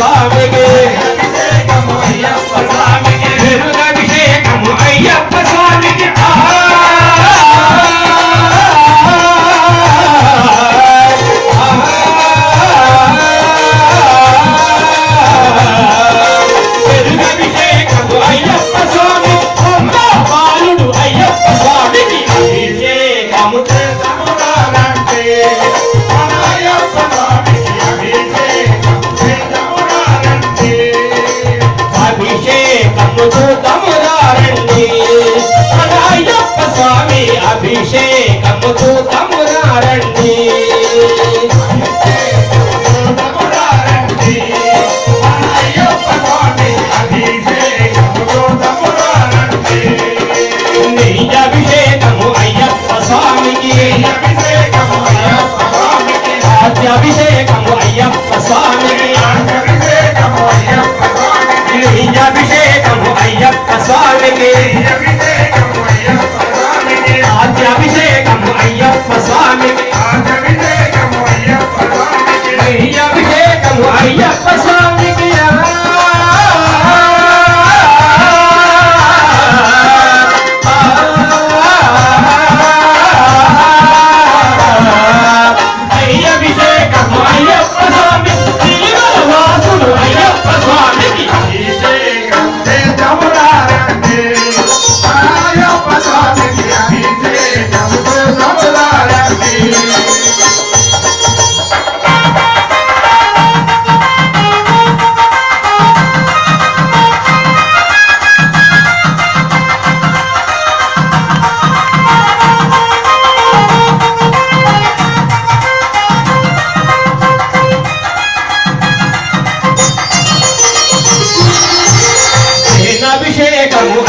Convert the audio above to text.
స్వామికి అభిషేకము అయ్యప్ప స్వామికి పెరుగభిషేకము అయ్యప్ప స్వామికి పెరుగభిషేకము అయ్యప్ప స్వామి బాలుడు అయ్యప్ప స్వామికి అభిషేకము చేతమురాలంటే అయ్యప్ప స్వామికి అభిషేకము చూతమురారండి అయ్యప్ప స్వామి అభిషేకము చూతమురారండి అభిషేకము అయ్యప్ప స్వామికి అభిషేకము అయ్యప్ప స్వామికి అభిషేకము అయ్యప్ప స్వామికి అభిషేకము అయ్యప్ప స్వామికి అభిషేకము అయ్యప్ప స్వామికి అభిషేకము అయ్యప్ప స్వామి వాసుడు అయ్యప్ప స్వామికి అభిషేకము